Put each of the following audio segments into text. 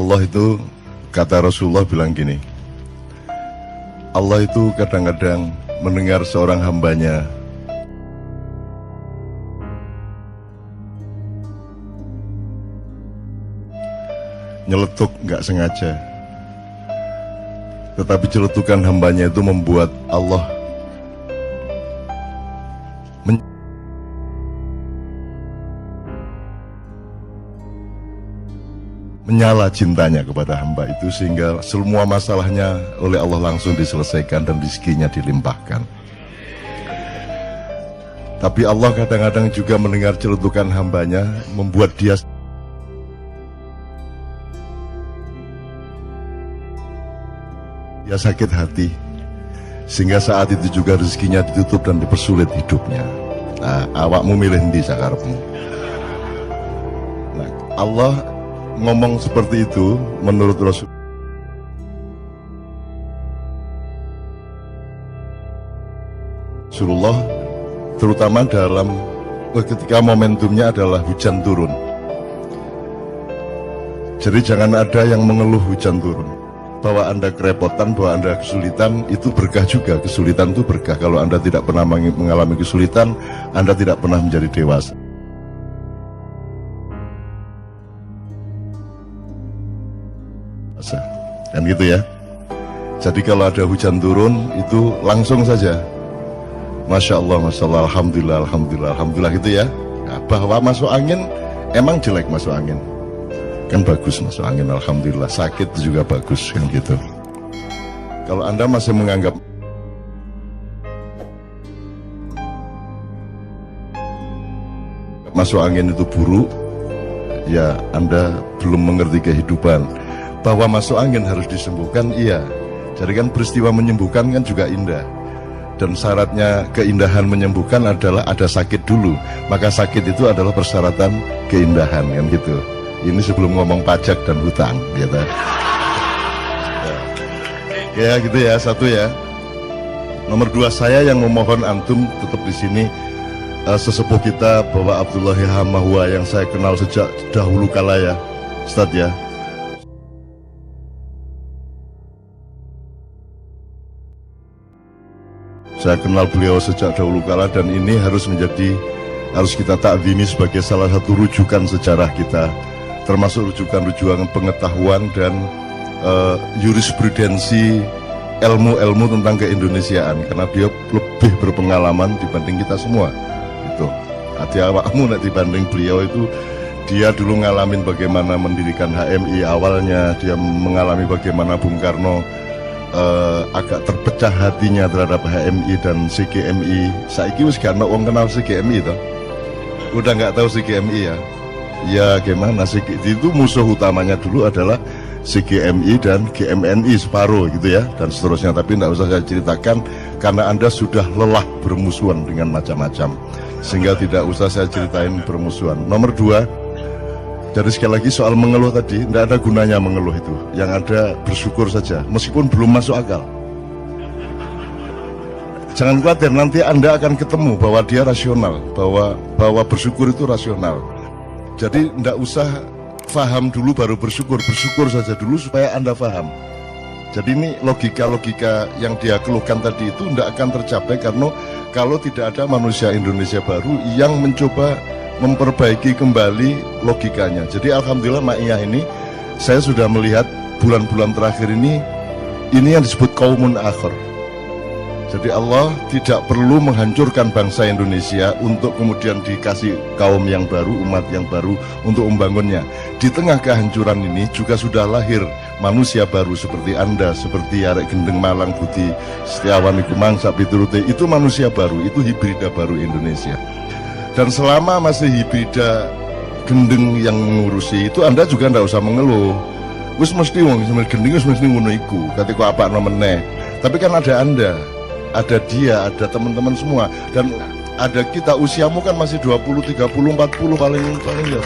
Allah itu, kata Rasulullah bilang gini, Allah itu kadang-kadang mendengar seorang hambanya nyeletuk nggak sengaja, tetapi celetukan hambanya itu membuat Allah menyala cintanya kepada hamba itu, sehingga semua masalahnya oleh Allah langsung diselesaikan dan rezekinya dilimpahkan. Tapi Allah kadang-kadang juga mendengar celetukan hambanya, membuat dia sakit hati, sehingga saat itu juga rezekinya ditutup dan dipersulit hidupnya. Nah, awakmu milih ndi sakarepmu. Nah, Allah ngomong seperti itu menurut Rasulullah, terutama dalam ketika momentumnya adalah hujan turun. Jadi jangan ada yang mengeluh hujan turun, bahwa Anda kerepotan, bahwa Anda kesulitan. Itu berkah juga, kesulitan itu berkah. Kalau Anda tidak pernah mengalami kesulitan, Anda tidak pernah menjadi dewasa. Kan gitu ya. Jadi kalau ada hujan turun itu langsung saja Masya Allah, Masya Allah, Alhamdulillah, Alhamdulillah, Alhamdulillah gitu ya. Nah, bahwa masuk angin, emang jelek masuk angin, kan bagus masuk angin, Alhamdulillah. Sakit juga bagus, kan gitu. Kalau Anda masih menganggap masuk angin itu buruk, ya Anda belum mengerti kehidupan. Bahwa masuk angin harus disembuhkan, iya. Jadi kan peristiwa menyembuhkan kan juga indah. Dan syaratnya keindahan menyembuhkan adalah ada sakit dulu. Maka sakit itu adalah persyaratan keindahan, kan gitu. Ini sebelum ngomong pajak dan hutang, gitu. Ya gitu ya, satu ya. Nomor dua, saya yang memohon antum tetap di sini. Sesepuh kita Bapak Abdullah Hamahwa yang saya kenal sejak dahulu kala ya, Ustadz ya. Saya kenal beliau sejak dahulu kala, dan ini harus kita takzimi sebagai salah satu rujukan sejarah kita, termasuk rujukan pengetahuan dan jurisprudensi ilmu-ilmu tentang keindonesiaan, karena dia lebih berpengalaman dibanding kita semua. Itu hati awakmu nek dibanding beliau itu, dia dulu ngalamin bagaimana mendirikan HMI awalnya, dia mengalami bagaimana Bung Karno agak terpecah hatinya terhadap HMI dan CGMI. Saiki wis gak ana wong kenal CGMI toh. Udah nggak tahu CGMI ya. Ya gimana sih, itu musuh utamanya dulu adalah CGMI dan GMNI separuh gitu ya, dan seterusnya. Tapi nggak usah saya ceritakan karena Anda sudah lelah bermusuhan dengan macam-macam, sehingga tidak usah saya ceritain bermusuhan. Nomor dua, jadi sekali lagi soal mengeluh tadi, tidak ada gunanya mengeluh itu. Yang ada bersyukur saja, meskipun belum masuk akal. Jangan khawatir, nanti Anda akan ketemu bahwa dia rasional, bahwa bersyukur itu rasional. Jadi tidak usah faham dulu baru bersyukur saja dulu supaya Anda faham. Jadi ini logika-logika yang dia keluhkan tadi itu tidak akan tercapai karena kalau tidak ada manusia Indonesia baru yang mencoba memperbaiki kembali logikanya. Jadi alhamdulillah Ma'iyah ini, saya sudah melihat bulan-bulan terakhir ini yang disebut qaumun akhir. Jadi Allah tidak perlu menghancurkan bangsa Indonesia untuk kemudian dikasih kaum yang baru, umat yang baru untuk membangunnya. Di tengah kehancuran ini juga sudah lahir manusia baru seperti Anda, seperti Arek Gendeng Malang Budi Setiawan iku mangsa piturute. Itu manusia baru, itu hibrida baru Indonesia. Dan selama masih hibrida gendeng yang mengurusi itu, Anda juga ndak usah mengeluh. Wis mesti wong gendeng wis mesti ngono iku. Ketika apa meneh. Tapi kan ada Anda, ada dia, ada teman-teman semua, dan ada kita. Usiamu kan masih 20, 30, 40 paling ya.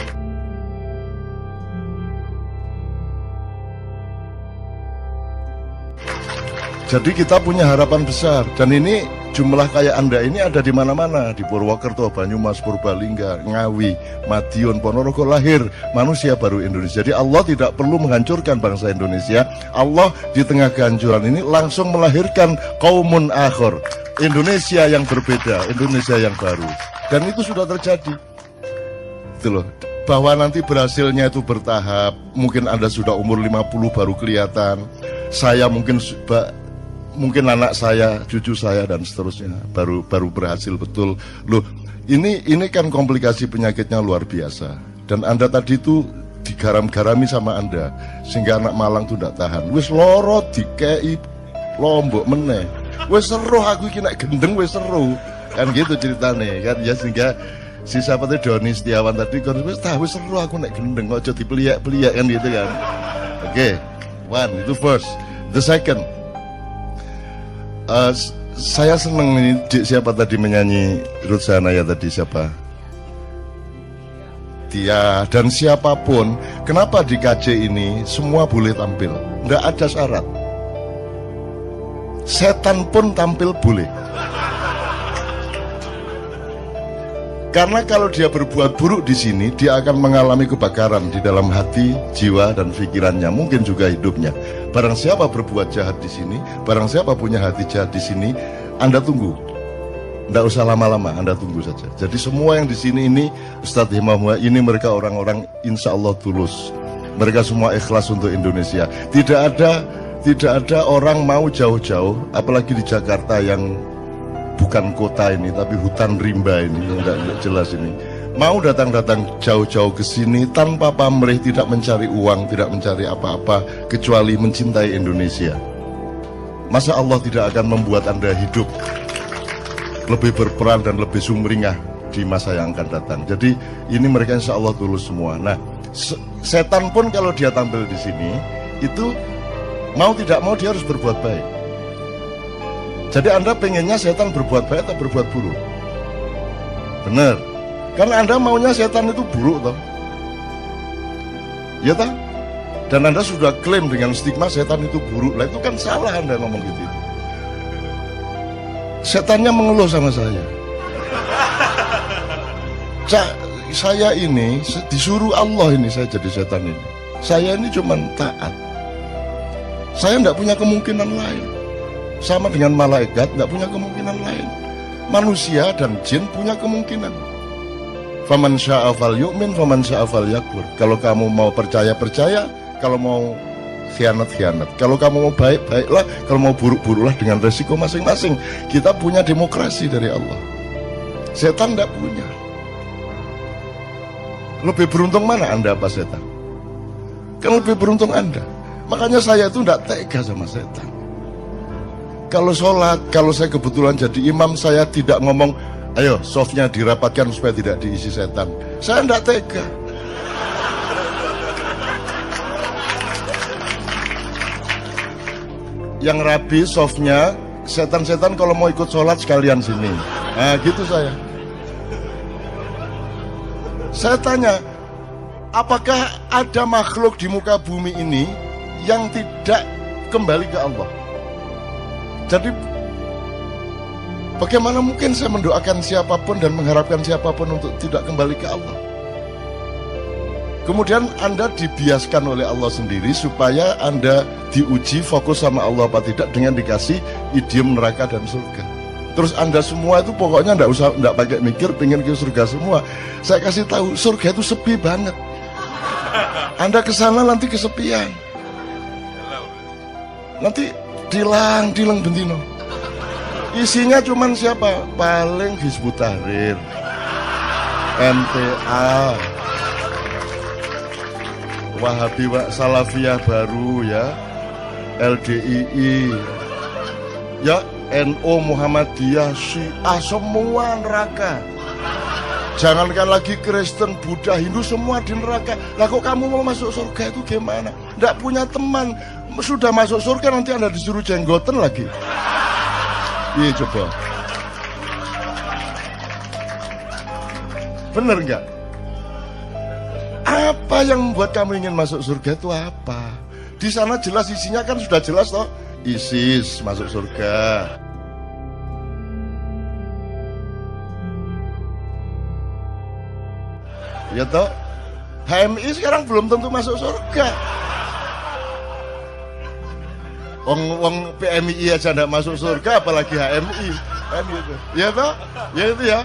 Jadi kita punya harapan besar, dan ini Jumlah kayak Anda ini ada di mana-mana, di Purwokerto, Banyumas, Purbalingga, Ngawi, Madiun, Ponorogo, lahir manusia baru Indonesia. Jadi Allah tidak perlu menghancurkan bangsa Indonesia. Allah di tengah kehancuran ini langsung melahirkan qaumun akhir, Indonesia yang berbeda, Indonesia yang baru. Dan itu sudah terjadi. Itu loh. Bahwa nanti berhasilnya itu bertahap. Mungkin Anda sudah umur 50 baru kelihatan. Saya mungkin anak saya, cucu saya dan seterusnya baru berhasil betul. Loh, ini kan komplikasi penyakitnya luar biasa. Dan Anda tadi itu digaram-garami sama Anda sehingga anak Malang tuh tidak tahan. Wis loro dikei lombok meneh. Wis seru aku iki nek gendeng wis seru. Kan gitu ceritane kan ya, sehingga si siapa tuh Doni Setiawan tadi kan wis seru aku nek gendeng kok aja dipeliak-peliak kan gitu kan. Oke. One, itu first. The second, saya seneng ini siapa tadi menyanyi Ruth Sahanaya tadi, siapa? Dia dan siapapun. Kenapa di KJ ini semua boleh tampil, nggak ada syarat. Setan pun tampil boleh. Karena kalau dia berbuat buruk di sini, dia akan mengalami kebakaran di dalam hati, jiwa, dan pikirannya, mungkin juga hidupnya. Barang siapa berbuat jahat di sini, barang siapa punya hati jahat di sini, Anda tunggu. Tidak usah lama-lama, Anda tunggu saja. Jadi semua yang di sini ini, Ustadz Himam, ini mereka orang-orang insya Allah tulus. Mereka semua ikhlas untuk Indonesia. Tidak ada orang mau jauh-jauh, apalagi di Jakarta yang bukan kota ini, tapi hutan rimba ini, enggak jelas ini. Mau datang-datang jauh-jauh ke sini tanpa pamrih, tidak mencari uang, tidak mencari apa-apa, kecuali mencintai Indonesia. Masa Allah tidak akan membuat Anda hidup lebih berperan dan lebih sumringah di masa yang akan datang. Jadi ini mereka insya Allah tulus semua. Nah, setan pun kalau dia tampil di sini, itu mau tidak mau dia harus berbuat baik. Jadi Anda pengennya setan berbuat baik atau berbuat buruk? Benar. Karena Anda maunya setan itu buruk toh. Ya toh? Dan Anda sudah klaim dengan stigma setan itu buruk. Lah itu kan salah Anda ngomong gitu. Setannya mengeluh sama saya. Saya ini disuruh Allah ini saya jadi setan ini. Saya ini cuma taat. Saya tidak punya kemungkinan lain. Sama dengan malaikat, tidak punya kemungkinan lain. Manusia dan jin punya kemungkinan. Faman syaa falyu'min, faman syaa falyakfur. Kalau kamu mau percaya, percaya. Kalau mau khianat, khianat. Kalau kamu mau baik, baiklah. Kalau mau buruk, buruklah, dengan resiko masing-masing. Kita punya demokrasi dari Allah. Setan tidak punya. Lebih beruntung mana Anda apa setan? Kan lebih beruntung Anda. Makanya saya itu tidak tega sama setan. Kalau sholat, kalau saya kebetulan jadi imam, saya tidak ngomong, ayo softnya dirapatkan supaya tidak diisi setan. Saya tidak tega. Yang rapi softnya, setan-setan kalau mau ikut sholat sekalian sini. Nah gitu saya. Saya tanya, apakah ada makhluk di muka bumi ini yang tidak kembali ke Allah? Jadi bagaimana mungkin saya mendoakan siapapun dan mengharapkan siapapun untuk tidak kembali ke Allah? Kemudian Anda dibiaskan oleh Allah sendiri supaya Anda diuji fokus sama Allah apa tidak dengan dikasih idiom neraka dan surga. Terus Anda semua itu pokoknya enggak pakai mikir pengen ke surga semua. Saya kasih tahu surga itu sepi banget. Anda ke sana nanti kesepian. Nanti dilang bentino. Isinya cuman siapa? Paling Hizbut Tahrir, MTA, Wahabi Salafiyah baru ya, LDII, ya NU Muhammadiyah, Syiah, semua neraka. Jangankan lagi Kristen, Buddha, Hindu semua di neraka. Lah kok kamu mau masuk surga itu gimana? Nggak punya teman. Sudah masuk surga nanti Anda disuruh jenggoten lagi. Iya coba. Bener nggak? Apa yang membuat kamu ingin masuk surga itu apa? Di sana jelas isinya kan sudah jelas toh. ISIS masuk surga. Ya toh, HMI sekarang belum tentu masuk surga. Wong PMI aja ndak masuk surga, apalagi HMI, kan gitu. Ya toh, ya itu ya.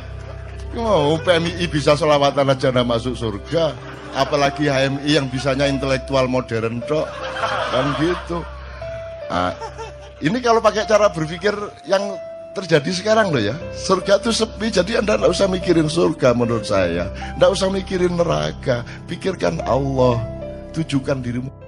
Oh, PMI bisa selawatan aja ndak masuk surga, apalagi HMI yang bisanya intelektual modern tok, kan gitu. Nah, ini kalau pakai cara berpikir yang terjadi sekarang loh ya, surga itu sepi, jadi Anda ndak usah mikirin surga menurut saya, ndak usah mikirin neraka, pikirkan Allah, tujukan dirimu.